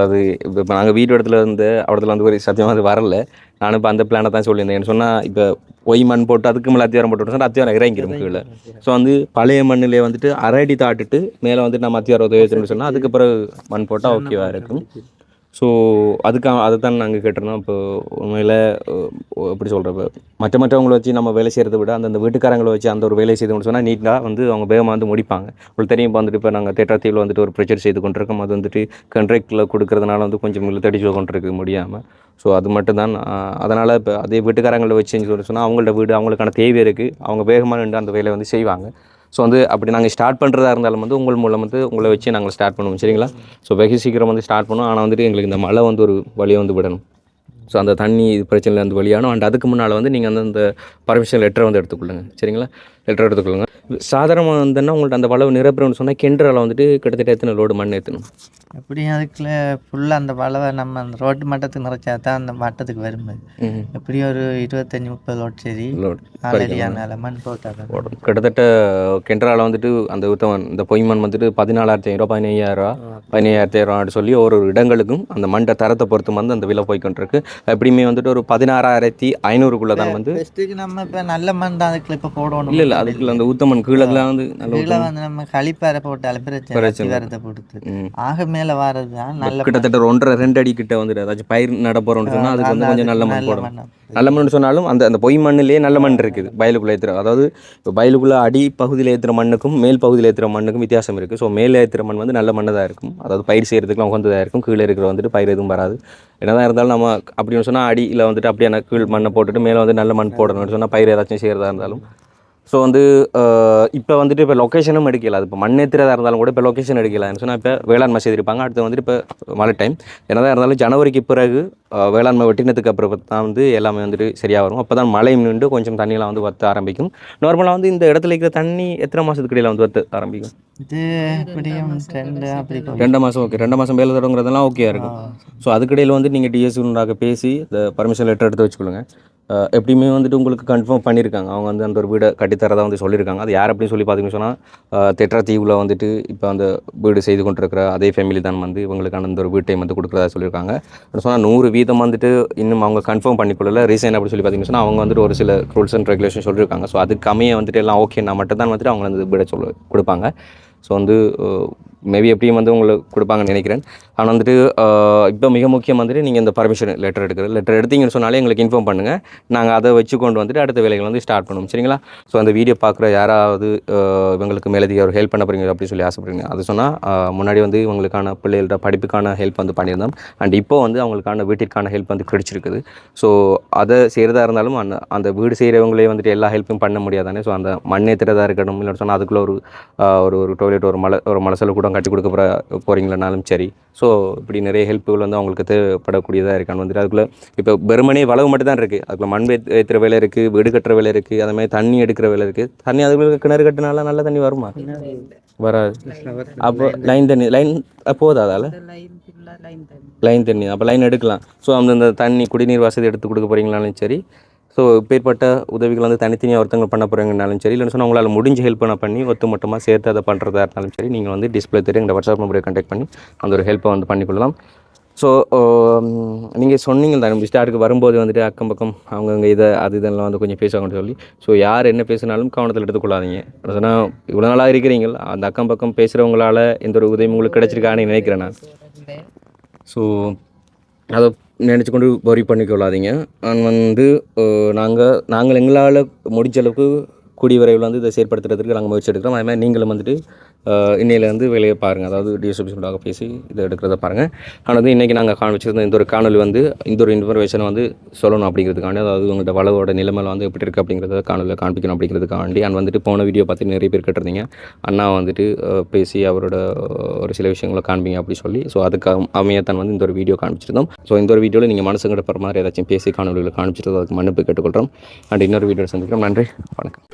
அது இப்போ நாங்கள் வீட்டு இடத்துல வந்து இடத்துல வந்து ஒரு சத்தியமாக அது வரல. நானும் இப்போ அந்த பிளானை தான் சொல்லியிருந்தேன். சொன்னால் இப்போ ஒய் மண் போட்டு அதுக்கு மேலே அத்தியாரம் போட்டு சொன்னால் அத்தியாரம் இறங்கிடும் கீழே. ஸோ வந்து பழைய மண்ணிலே வந்துட்டு அரை அடி தாட்டுட்டு மேலே வந்துட்டு நம்ம அத்தியாரம் உதவி சொன்னால் அதுக்கு பிறகு மண் போட்டால் ஓகேவாக இருக்கும். ஸோ அதை தான் நாங்கள் கேட்டிருந்தோம். இப்போ உண்மையில் எப்படி சொல்கிறப்ப மற்றவங்களை வச்சு நம்ம வேலை செய்கிறத விட அந்த வீட்டுக்காரங்களை வச்சு அந்த ஒரு வேலையை செய்து சொன்னால் நீட்டாக வந்து அவங்க வேகமாக வந்து முடிப்பாங்க. உங்களுக்கு தெரியும். இப்போ வந்துட்டு இப்போ நாங்கள் தேட்டத்தில் வந்துட்டு ஒரு ப்ரொஜெக்ட் செய்து கொண்டிருக்கோம். அது வந்துட்டு கண்ட்ராக்டில் கொடுக்கறதுனால வந்து கொஞ்சம் இழுத்தடிச்சு கொண்டிருக்க முடியாமல். ஸோ அது மட்டும்தான். அதனால் இப்போ அதே வீட்டுக்காரங்களை வச்சு செஞ்சு சொன்னால் அவங்களோட வீடு அவங்களுக்கான தேவை இருக்குது. அவங்க வேகமாக நின்று அந்த வேலையை வந்து செய்வாங்க. ஸோ வந்து அப்படி நாங்கள் ஸ்டார்ட் பண்ணுறதா இருந்தாலும் வந்து உங்கள் மூலம் வந்து உங்களை வச்சு நாங்கள் ஸ்டார்ட் பண்ணுவோம். சரிங்களா? ஸோ வெகு சீக்கிரம் வந்து ஸ்டார்ட் பண்ணுவோம். ஆனால் வந்துட்டு எங்களுக்கு இந்த மழை வந்து ஒரு வழியை வந்து விடணும். ஸோ அந்த தண்ணி பிரச்சனையில் வந்து வழியானோம். அண்ட் அதுக்கு முன்னால் வந்து நீங்கள் அந்த பர்மிஷன் லெட்டரை வந்து எடுத்துக்கொள்ளுங்க. சரிங்களா? லெட்டர் எடுத்துக்கொள்ளுங்க. சாதாரணமாக வந்துன்னா உங்கள்கிட்ட அந்த வளவு நிரப்புறோன்னு சொன்னால் கிணறால் வந்துட்டு கிட்டத்தட்ட எத்தனை லோடு மண் ஏற்றணும்? எப்படியும் அதுக்குள்ள ஃபுல்லாக அந்த வளவை நம்ம அந்த ரோட்டு மட்டத்துக்கு நிறைச்சா தான் அந்த மட்டத்துக்கு வரும். எப்படியும் ஒரு 25-30 லோட் சரி மேலே மண் போட்டால் கிட்டத்தட்ட கிணறால் வந்துட்டு அந்த இந்த பொய் மண் வந்துட்டு 14,500 15,000 சொல்லி ஒரு இடங்களுக்கும் அந்த மண்டை தரத்தை பொறுத்து வந்து அந்த விலை போய்கொண்டிருக்கு. எப்படியுமே வந்துட்டு ஒரு 16,500 தான் வந்து நம்ம இப்போ நல்ல மண் தான் அதுக்குள்ள இப்போ போடணும். இல்லை அதுக்குள்ள அந்த ஊத்தமன் கீழக்கெல்லாம் வந்து நல்ல கீழே வந்து நம்ம கழிப்பாறை போட்டாலும் பிரச்சனை வரத்தை பொறுத்து ஆக மேலே வாரது தான் நல்ல கிட்டத்தட்ட ஒரு 1.5-2 அடி கிட்ட வந்துட்டு ஏதாச்சும் பயிர் நட போகிறோம்னு சொன்னால் அதுக்கு வந்து கொஞ்சம் நல்ல மண் போடணும். நல்ல மண் சொன்னாலும் அந்த அந்த பொய் மண்ணிலேயே நல்ல மண் இருக்குது வயலுக்குள்ளே ஏற்றுற, அதாவது இப்போ வயலுக்குள்ளே அடி பகுதியில் ஏற்றுற மண்ணுக்கும் மேல் பகுதியில் ஏற்றுற மண்ணுக்கும் வித்தியாசம் இருக்குது. ஸோ மேலே ஏற்றுற மண் வந்து நல்ல மண்ணு தான் இருக்கும், அதாவது பயிர் செய்கிறதுக்குலாம் உகந்ததாக இருக்கும். கீழே இருக்கிற வந்துட்டு பயிர் எதுவும் வராது. என்னதான் இருந்தாலும் நம்ம அப்படின்னு சொன்னால் அடியில் வந்துட்டு அப்படியே கீழ் மண்ணை போட்டுட்டு மேலே வந்து நல்ல மண் போடணும்னு சொன்னால் பயிர் ஏதாச்சும் செய்கிறதா இருந்தாலும். ஸோ வந்து இப்போ வந்துட்டு இப்போ லொக்கேஷனும் எடுக்கல, அது இப்போ மண்ணேற்றுறதா இருந்தாலும் கூட இப்போ லொக்கேஷன் எடுக்கலாம்னு சொன்னால் இப்போ வேளாண்மை செய்திருப்பாங்க. அடுத்து வந்துட்டு இப்போ மழை டைம் என்னதான் இருந்தாலும் ஜனவரிக்கு பிறகு வேளாண்மை வெட்டினத்துக்கு அப்புறம் தான் வந்து எல்லாமே வந்துட்டு சரியாக வரும். அப்போ தான் மழை நின்று கொஞ்சம் தண்ணியெலாம் வந்து வற்ற ஆரம்பிக்கும். நார்மலாக வந்து இந்த இடத்துல இருக்கிற தண்ணி எத்தனை மாதத்துக்கு இடையில வந்து வற்ற ஆரம்பிக்கும்? இது எப்படியும் 2 மாதம். ஓகே, 2 மாதம் வேலை தொடங்குறதெல்லாம் ஓகே இருக்கும். ஸோ அதுக்கிடையில் வந்து நீங்கள் டிஎஸ்யூனாக பேசி இந்த பர்மிஷன் லெட்டர் எடுத்து வச்சுக்கொள்ளுங்க. எப்படியுமே வந்துட்டு உங்களுக்கு கன்ஃபார்ம் பண்ணியிருக்காங்க, அவங்க வந்து அந்த ஒரு வீடை கட்டித்தரதாக வந்து சொல்லியிருக்காங்க. அது யார் அப்படின்னு சொல்லி பார்த்தீங்கன்னு சொன்னால் தெட்ரா தீவில் வந்துட்டு இப்போ அந்த வீடு செய்து கொண்டிருக்கிற அதே ஃபேமிலி தான் வந்து இவங்களுக்கான அந்த ஒரு வீட்டை வந்து கொடுக்குறதா சொல்லியிருக்காங்க. சொன்னால் 100% வந்துட்டு இன்னும் அவங்க கன்ஃபார்ம் பண்ணிக்கொள்ளல. ரீசன் அப்படி சொல்லி பார்த்தீங்கன்னா அவங்க வந்துட்டு ஒரு சில ரூல்ஸ் அண்ட் ரெகுலேஷன் சொல்லியிருக்காங்க. ஸோ அதுக்கு அமைய வந்துட்டு எல்லாம் ஓகேன்னா மட்டும் தான் வந்துட்டு அவங்க அந்த வீடை கொடுப்பாங்க. ஸோ வந்து மேபி எப்படியும் வந்து உங்களுக்கு கொடுப்பாங்கன்னு நினைக்கிறேன். ஆனால் வந்துட்டு இப்போ மிக முக்கியம் வந்துட்டு நீங்கள் இந்த பர்மிஷன் லெட்டர் எடுத்தீங்கன்னு சொன்னாலே எங்களுக்கு இன்ஃபார்ம் பண்ணுங்கள். நாங்கள் அதை வச்சு கொண்டு வந்துட்டு அடுத்த வேலைகள் வந்து ஸ்டார்ட் பண்ணுவோம், சரிங்களா? ஸோ அந்த வீடியோ பார்க்குற யாராவது இவங்களுக்கு மேலதிக ஒரு ஹெல்ப் பண்ண போகிறீங்க அப்படி சொல்லி ஆசைப்படுறீங்க, அது சொன்னால் முன்னாடி வந்து இவங்களுக்கான பிள்ளைகளோட படிப்புக்கான ஹெல்ப் வந்து பண்ணியிருந்தோம். அண்ட் இப்போ வந்து அவங்களுக்கான வீட்டிற்கான ஹெல்ப் வந்து கிடைச்சிருக்குது. ஸோ அதை செய்கிறதா இருந்தாலும் அந்த வீடு செய்கிறவங்களே வந்துட்டு எல்லா ஹெல்ப்பும் பண்ண முடியாதானே. ஸோ அந்த மண்ணேற்றுறதா இருக்கணும், இல்லை சொன்னால் அதுக்குள்ளே ஒரு டாய்லெட் ஒரு மலசல கூட கட்டி கொடுக்க போகிறீங்களனாலும் சரி. ஸோ இப்படி நிறைய ஹெல்ப்புகள் வந்து அவங்களுக்கு தேவைப்படக்கூடியதாக இருக்கான்னு வந்துட்டு அதுக்குள்ளே இப்போ வெறுமனே வளவு மட்டும் தான் இருக்குது. அதுக்குள்ளே மண் ஏற்றுற வேலை இருக்குது, வீடு கட்டுற வேலை இருக்குது, அது மாதிரி தண்ணி எடுக்கிற வேலை இருக்குது. தண்ணி அதுக்குள்ள கிணறு கட்டினால நல்ல தண்ணி வருமா? வராது. அப்போ லைன் போதா அதால் லைன் தண்ணி அப்போ லைன் எடுக்கலாம். ஸோ அந்த தண்ணி குடிநீர் வசதி எடுத்து கொடுக்க போகிறீங்களாலும் சரி. ஸோ இப்பேற்பட்ட உதவிகள் வந்து தனித்தனியாக ஒருத்தங்க பண்ண போகிறீங்கனாலும் சரி, இல்லைன்னு சொன்னால் உங்களால் முடிஞ்ச ஹெல்ப் பண்ணி மொத்தமாக சேர்த்து அதை பண்ணுறதா இருந்தாலும் சரி, நீங்கள் வந்து டிஸ்பிளே தெரியும் எங்கள் வாட்ஸ்அப் நம்பரை கான்டாக்ட் பண்ணி அந்த ஒரு ஹெல்ப்பை வந்து பண்ணிக்கொள்ளலாம். ஸோ நீங்கள் சொன்னீங்க தான் ஸ்டார்ட்டுக்கு வரும்போது வந்துட்டு அக்கம் பக்கம் அவங்கவுங்க இதெல்லாம் வந்து கொஞ்சம் பேசுவாங்கன்னு சொல்லி. ஸோ யார் என்ன பேசினாலும் கவனத்தில் எடுத்துக்கொள்ளாதீங்க. அதனால் இவ்வளோ நாளாக இருக்கிறீங்க, அந்த அக்கம் பக்கம் பேசுகிறவங்களால எந்த ஒரு உதவி உங்களுக்கு கிடைச்சிருக்கான்னு நினைக்கிறேன் நான். ஸோ அதை நினச்சி கொண்டு வரி பண்ணிக்கொள்ளாதீங்க. வந்து நாங்கள் எங்களால் முடிஞ்ச அளவுக்கு கூடிய விரைவில் வந்து இதை செயற்படுத்துறதுக்கு நாங்கள் முயற்சி எடுக்கிறோம். அது மாதிரி நீங்களும் வந்துட்டு இன்னையிலேருந்து வேலையை பாருங்கள், அதாவது டிஎஸ்பிஷனாக பேசி இதை எடுக்கிறத பாருங்கள். ஆனால் வந்து இன்றைக்கி நாங்கள் காண்பிச்சிருந்த இந்த ஒரு காணொலி வந்து இந்த ஒரு இன்ஃபர்மேஷனை வந்து சொல்லணும் அப்படிங்கிறதுக்காண்டி, அதாவது உங்கள்கிட்ட வளவோட நிலைமையில் வந்து எப்படி இருக்குது அப்படிங்கிறத காணொலியில் காண்பிக்கணும் அப்படிங்கிறதுக்காண்டி. அண்ட் வந்துட்டு போன வீடியோ பார்த்து நிறைய பேர் கேட்டிருந்தீங்க, அண்ணா வந்துட்டு பேசி அவரோட ஒரு சில விஷயங்களை காண்பிங்க அப்படி சொல்லி. ஸோ அதுக்கு அமையத்தான் வந்து இந்த ஒரு வீடியோ காண்பிச்சிருந்தோம். ஸோ இந்த ஒரு வீடியோவில் நீங்கள் மனசுங்கிற மாதிரி ஏதாச்சும் பேசி காணொலியில் காண்பிச்சிட்டு அதுக்கு மன்னிப்பு கேட்டுக்கொள்கிறோம். அண்ட் இன்னொரு வீடியோ சந்திக்கிறோம். நன்றி, வணக்கம்.